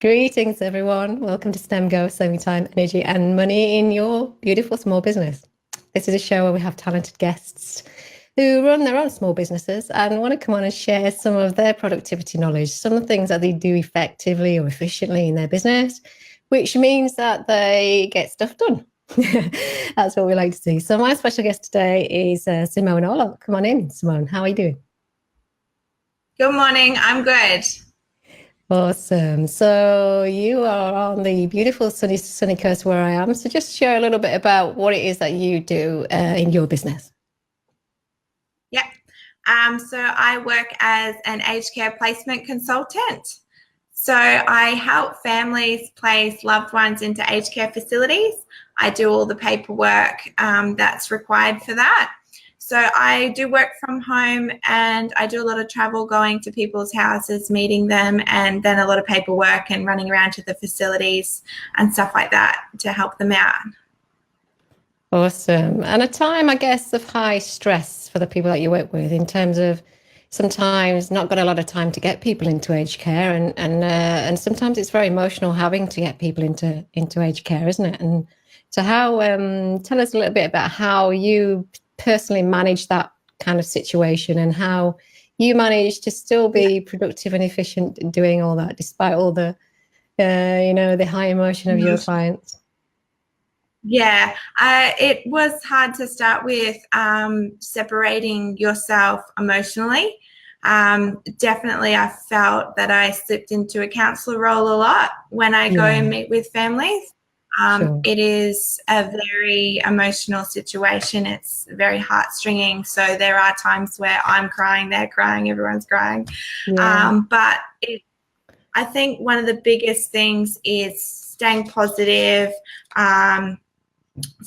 Greetings, everyone. Welcome to STEMGo, Saving Time, Energy, and Money in your beautiful small business. This is a show where we have talented guests who run their own small businesses and want to come on and share some of their productivity knowledge, some of the things that they do effectively or efficiently in their business, which means that they get stuff done. That's what we like to see. So my special guest today is Simone Arlott. Come on in, Simone. How are you doing? Good morning. I'm good. Awesome. So you are on the beautiful sunny coast where I am. So just share a little bit about what it is that you do in your business. Yep. So I work as an aged care placement consultant. So I help families place loved ones into aged care facilities. I do all the paperwork that's required for that. So I do work from home and I do a lot of travel going to people's houses, meeting them, and then a lot of paperwork and running around to the facilities and stuff like that to help them out. Awesome. And a time, I guess, of high stress for the people that you work with in terms of sometimes not got a lot of time to get people into aged care and sometimes it's very emotional having to get people into aged care, isn't it? And so how tell us a little bit about how you personally manage that kind of situation and how you manage to still be productive and efficient in doing all that despite all the the high emotion of your clients. Yeah, it was hard to start with separating yourself emotionally. Definitely, I felt that I slipped into a counsellor role a lot when I go and meet with families. Sure. It is a very emotional situation. It's very heart-stringing. So there are times where I'm crying, they're crying, everyone's crying. But I think one of the biggest things is staying positive,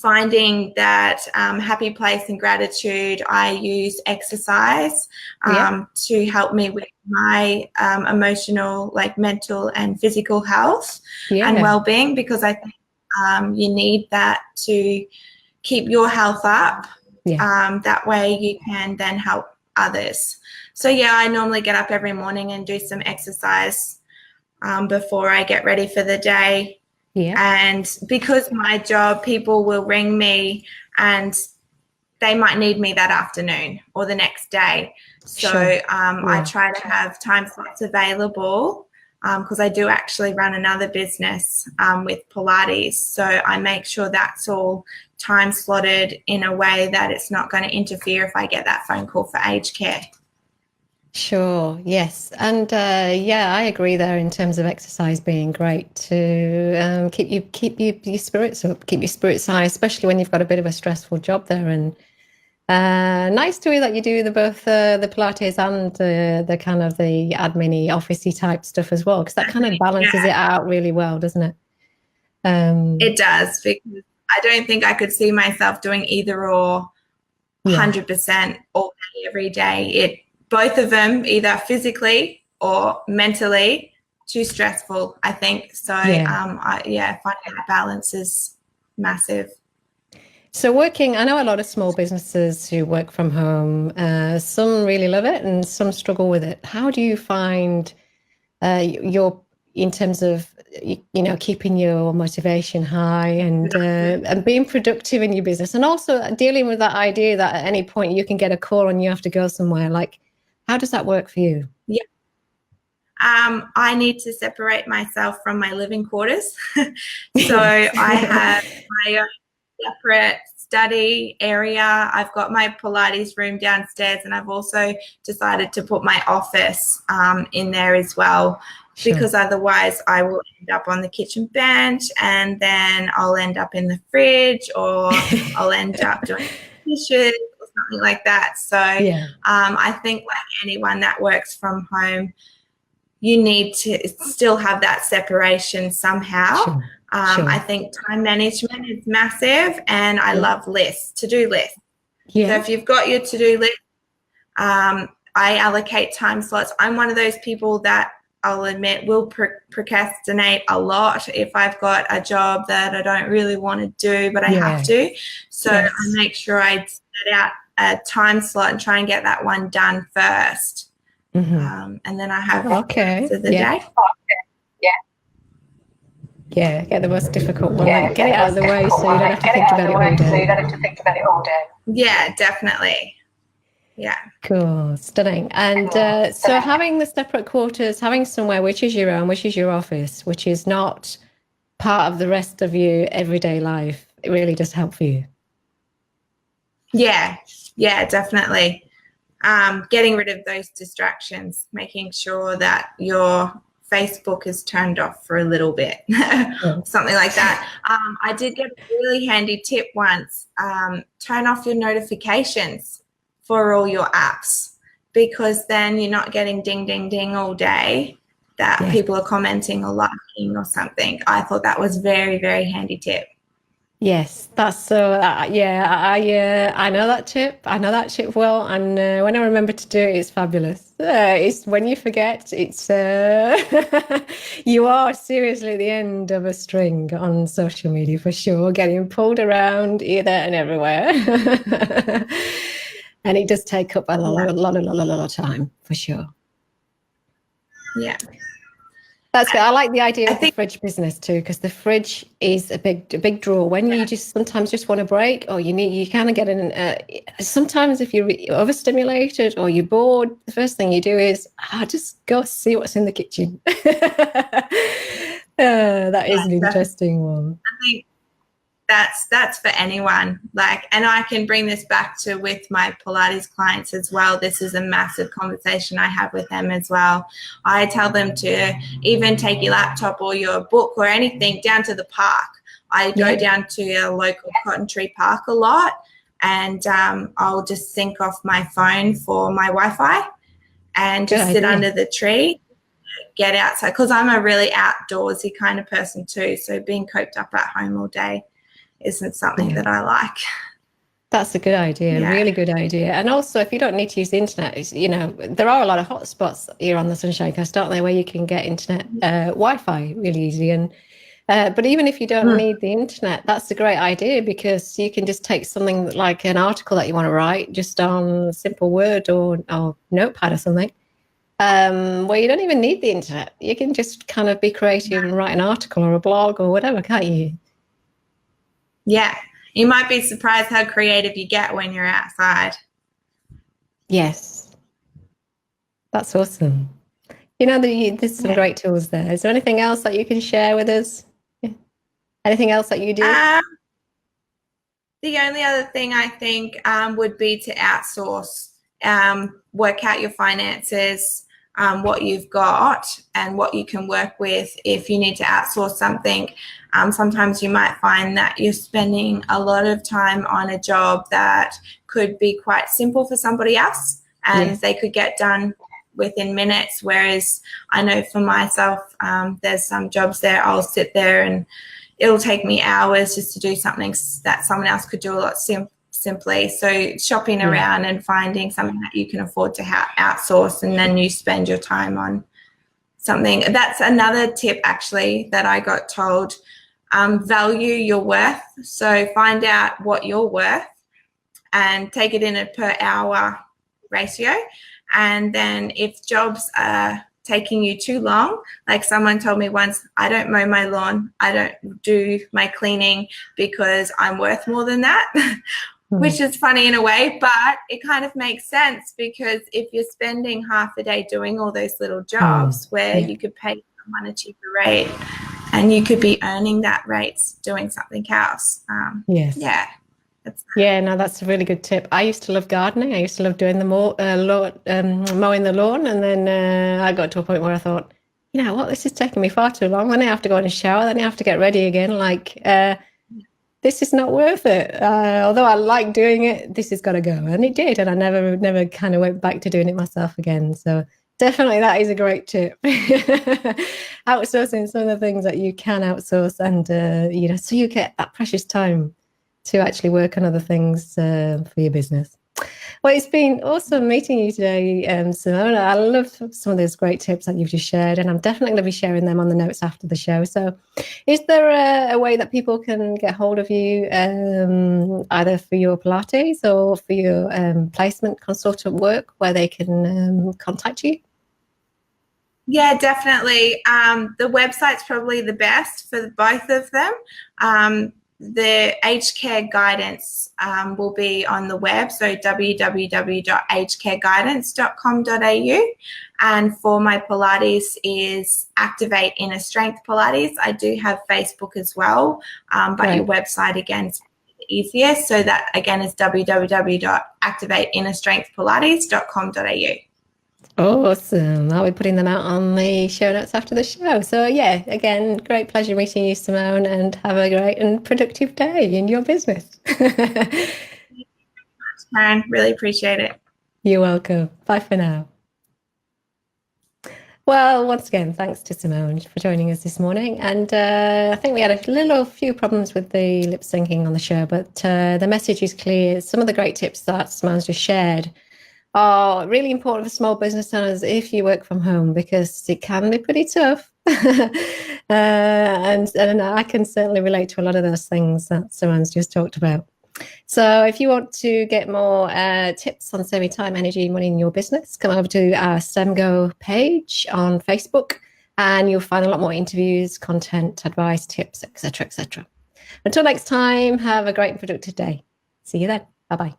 finding that happy place and gratitude. I use exercise to help me with my emotional, like mental and physical health and well-being, because I think you need that to keep your health up. That way you can then help others. So yeah, I normally get up every morning and do some exercise before I get ready for the day. And because my job, people will ring me and they might need me that afternoon or the next day. So I try to have time slots available because I do actually run another business with Pilates. So I make sure that's all time slotted in a way that it's not going to interfere if I get that phone call for aged care. Sure. Yes. And I agree there in terms of exercise being great to keep your spirits up, keep your spirits high, especially when you've got a bit of a stressful job there. And nice to hear that you do both the Pilates and the kind of the admin-y, office-y type stuff as well, because that kind of balances it out really well, doesn't it? It does, because I don't think I could see myself doing either or 100% all day, every day. Both of them, either physically or mentally, too stressful, I think. So, finding that balance is massive. So I know a lot of small businesses who work from home. Some really love it and some struggle with it. How do you find in terms of, keeping your motivation high and being productive in your business, and also dealing with that idea that at any point you can get a call and you have to go somewhere? Like, how does that work for you? Yeah. I need to separate myself from my living quarters. So I have my own separate study area. I've got my Pilates room downstairs, and I've also decided to put my office in there as well, because otherwise I will end up on the kitchen bench and then I'll end up in the fridge, or I'll end up doing dishes or something like that. So I think, like anyone that works from home, you need to still have that separation somehow. I think time management is massive, and I love lists, to-do lists. So if you've got your to-do list, I allocate time slots. I'm one of those people that, I'll admit, will procrastinate a lot if I've got a job that I don't really want to do, but I have to. So I make sure I set out a time slot and try and get that one done first. And then I have the rest of the day. Yeah, get the most difficult one. Like, get it out of the way so you don't have to think about it all day. Yeah, definitely. Yeah. Cool, stunning. And so having the separate quarters, having somewhere which is your own, which is your office, which is not part of the rest of your everyday life, it really does help for you. Yeah, definitely. Getting rid of those distractions, making sure that your Facebook is turned off for a little bit, something like that. I did get a really handy tip once. Turn off your notifications for all your apps, because then you're not getting ding, ding, ding all day that people are commenting or liking or something. I thought that was very, very handy tip. Yes, that's so. I know that tip. I know that tip well, and when I remember to do it, it's fabulous. It's when you forget, it's you are seriously at the end of a string on social media for sure, getting pulled around here, there, and everywhere, and it does take up a lot of time for sure. Yeah. That's good. I like the idea of the fridge business too, because the fridge is a big draw. When you just sometimes just want a break, or you kind of get in. Sometimes if you're overstimulated or you're bored, the first thing you do is just go see what's in the kitchen. That is an interesting one. I think that's for anyone. Like, and I can bring this back to with my Pilates clients as well. This is a massive conversation I have with them as well. I tell them to even take your laptop or your book or anything down to the park. I go down to a local Cotton Tree Park a lot, and I'll just sync off my phone for my Wi-Fi and just sit under the tree, get outside, because I'm a really outdoorsy kind of person too. So being coped up at home all day isn't something that I like. That's a good idea, really good idea. And also, if you don't need to use the internet, you know, there are a lot of hotspots here on the Sunshine Coast, aren't there, where you can get internet Wi-Fi really easy. And but even if you don't need the internet, that's a great idea, because you can just take something like an article that you want to write just on simple Word or Notepad or something, where you don't even need the internet. You can just kind of be creative and write an article or a blog or whatever, can't you? Yeah, you might be surprised how creative you get when you're outside. Yes, that's awesome. You know, there's some great tools there. Is there anything else that you can share with us? Anything else that you do? The only other thing I think would be to outsource, work out your finances, what you've got and what you can work with. If you need to outsource something, sometimes you might find that you're spending a lot of time on a job that could be quite simple for somebody else, and they could get done within minutes. Whereas I know for myself, there's some jobs there I'll sit there and it'll take me hours just to do something that someone else could do a lot simply. So shopping around and finding something that you can afford to outsource, and then you spend your time on something. That's another tip actually that I got told. Value your worth. So find out what you're worth and take it in a per hour ratio. And then if jobs are taking you too long, like someone told me once, I don't mow my lawn, I don't do my cleaning because I'm worth more than that. Which is funny in a way, but it kind of makes sense, because if you're spending half a day doing all those little jobs where you could pay someone a cheaper rate and you could be earning that rate doing something else. No, that's a really good tip. I used to love gardening. I used to love doing the mowing the lawn, and then I got to a point where I thought, you know what, this is taking me far too long. Then I have to go in and shower, then I have to get ready again. Like, this is not worth it. Although I like doing it, this has got to go. And it did, and I never kind of went back to doing it myself again. So definitely that is a great tip. Outsourcing some of the things that you can outsource, and you know, so you get that precious time to actually work on other things for your business. Well, it's been awesome meeting you today, Simone. I love some of those great tips that you've just shared, and I'm definitely going to be sharing them on the notes after the show. So is there a way that people can get hold of you, either for your Pilates or for your placement consultant work, where they can contact you? Yeah, definitely. The website's probably the best for both of them. The aged care guidance will be on the web, so www.agedcareguidance.com.au. And for my Pilates is Activate Inner Strength Pilates. I do have Facebook as well, but your website again is the easiest. So that again is www.activateinnerstrengthpilates.com.au. Awesome. I'll be putting them out on the show notes after the show. So yeah, again, great pleasure meeting you, Simone, and have a great and productive day in your business. Thank you so much, Karen. Really appreciate it. You're welcome. Bye for now. Well, once again, thanks to Simone for joining us this morning. And I think we had a few problems with the lip syncing on the show, but the message is clear. Some of the great tips that Simone's just shared are really important for small business owners if you work from home, because it can be pretty tough. And I can certainly relate to a lot of those things that Simone's just talked about. So if you want to get more tips on saving time, energy, money in your business, come over to our STEMGo page on Facebook, and you'll find a lot more interviews, content, advice, tips, etc., etc. Until next time, have a great and productive day. See you then. Bye-bye.